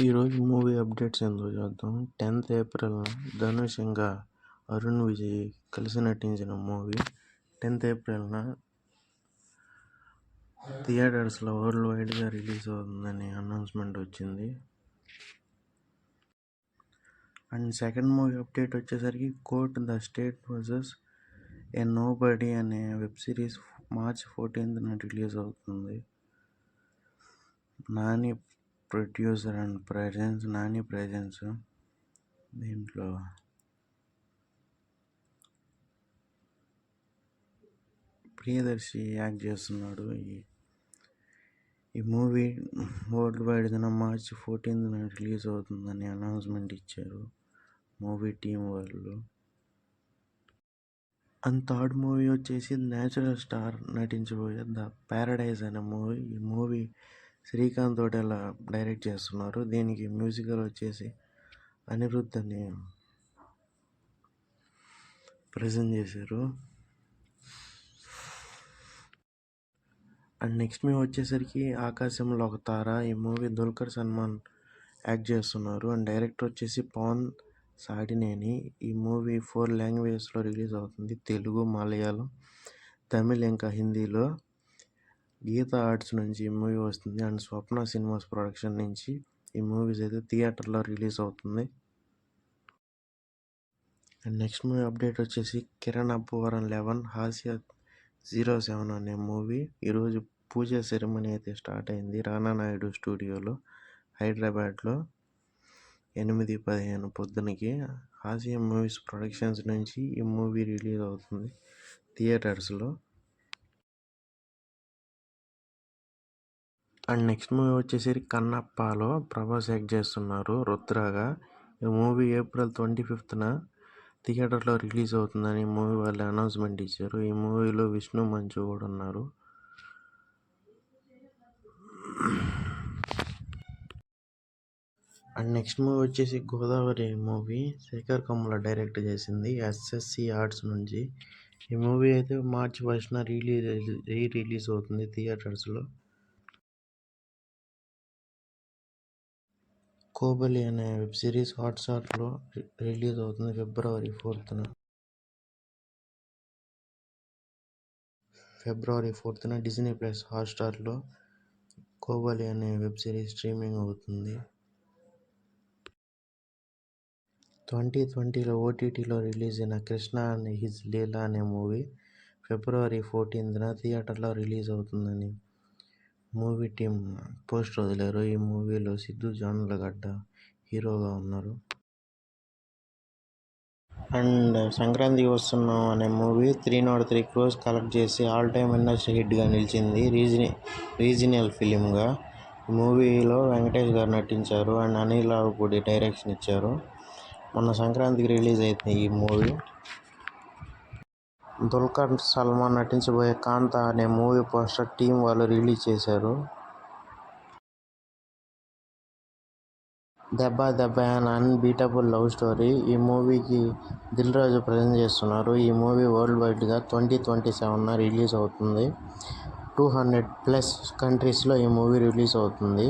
ఈరోజు movie updates ఏందో చూద్దాం. 10th ఏప్రిల్ ధనుష్ ఇంకా అరుణ్ విజయ్ కలిసి నటించిన మూవీ 10th ఏప్రిల్న థియేటర్స్లో వరల్డ్ వైడ్గా రిలీజ్ అవుతుందని అనౌన్స్మెంట్ వచ్చింది. అండ్ సెకండ్ మూవీ అప్డేట్ వచ్చేసరికి court the state versus a nobody అనే web series March 14th release అవుతుంది. Nani producer and Nani presence. దీంట్లో ప్రియదర్శి యాక్ట్ చేస్తున్నాడు. ఈ మూవీ వరల్డ్ వైడ్గా March 14th రిలీజ్ అవుతుందని అనౌన్స్మెంట్ ఇచ్చారు మూవీ టీం వాళ్ళు. అండ్ థర్డ్ మూవీ వచ్చేసి న్యాచురల్ స్టార్ నటించబోయే ద ప్యారడైజ్ అనే మూవీ. ఈ మూవీ శ్రీకాంత్ తోటేలా డైరెక్ట్ చేస్తున్నారు. దీనికి మ్యూజికల్ వచ్చేసి అనిరుద్ధ్ అని ప్రజెంట్ చేశారు. అండ్ నెక్స్ట్ మూవీ వచ్చేసరికి ఆకాశంలో ఒక తార. ఈ మూవీ దుల్కర్ సల్మాన్ యాక్ట్ చేస్తున్నారు. అండ్ డైరెక్టర్ వచ్చేసి పవన్ సాడినేని. ఈ మూవీ 4 లాంగ్వేజెస్లో రిలీజ్ అవుతుంది: తెలుగు, మలయాళం, తమిళ్ ఇంకా హిందీలో. గీతా ఆర్ట్స్ నుంచి ఈ మూవీ వస్తుంది. అండ్ స్వప్న సినిమాస్ ప్రొడక్షన్ నుంచి ఈ మూవీస్ అయితే థియేటర్లో రిలీజ్ అవుతుంది. అండ్ నెక్స్ట్ మూవీ అప్డేట్ వచ్చేసి కిరణ్ అబ్బవరం 11 హాస్య 07 అనే మూవీ. ఈరోజు పూజ సెరమనీ అయితే స్టార్ట్ అయింది రానా నాయుడు స్టూడియోలో హైదరాబాద్లో 8:15 పొద్దునకి. హాస్య మూవీస్ ప్రొడక్షన్స్ నుంచి ఈ మూవీ రిలీజ్ అవుతుంది థియేటర్స్లో. అండ్ నెక్స్ట్ మూవీ వచ్చేసరికి కన్నప్పలో ప్రభాస్ యాక్ట్ చేస్తున్నారు రుద్రగా. ఈ మూవీ April 25th థియేటర్లో రిలీజ్ అవుతుందని మూవీ వాళ్ళు అనౌన్స్మెంట్ ఇచ్చారు. ఈ మూవీలో విష్ణు మంచు కూడా ఉన్నారు. అండ్ నెక్స్ట్ మూవీ వచ్చేసి గోదావరి మూవీ శేఖర్ కమ్ముల డైరెక్ట్ చేసింది SSC ఆర్ట్స్ నుంచి. ఈ మూవీ అయితే March 1st రిలీజ్ అవుతుంది థియేటర్స్లో. కోబలి అనే వెబ్ సిరీస్ హాట్స్టార్లో రిలీజ్ అవుతుంది February 4th. Disney+ హాట్స్టార్లో కోబలి అనే వెబ్ సిరీస్ స్ట్రీమింగ్ అవుతుంది. 2020లో OTTలో రిలీజ్ అయిన కృష్ణ అండ్ హిజ్ లీలా అనే మూవీ February 14th థియేటర్లో రిలీజ్ అవుతుందని మూవీ టీం పోస్టర్ వదిలారు. ఈ మూవీలో సిద్ధు జొన్నలగడ్డ హీరోగా ఉన్నారు. అండ్ సంక్రాంతికి వస్తున్నాం అనే మూవీ 303 crores కలెక్ట్ చేసి ఆల్ టైమ్ ఇండస్ట్రీ హిట్గా నిలిచింది రీజనల్ ఫిలింగా. ఈ మూవీలో వెంకటేష్ గారు నటించారు అండ్ అనిల్ రావిపూడి డైరెక్షన్ ఇచ్చారు. మొన్న సంక్రాంతికి రిలీజ్ అయింది ఈ మూవీ. దుల్కర్ సల్మాన్ నటించబోయే కాంతా అనే మూవీ పోస్టర్ టీం వాళ్ళు రిలీజ్ చేశారు. దెబ్బ అన్ అన్బీటబుల్ లవ్ స్టోరీ. ఈ మూవీకి దిల్ రాజు ప్రజెంట్ చేస్తున్నారు. ఈ మూవీ వరల్డ్ వైడ్గా 2027 రిలీజ్ అవుతుంది. 200+ కంట్రీస్లో ఈ మూవీ రిలీజ్ అవుతుంది.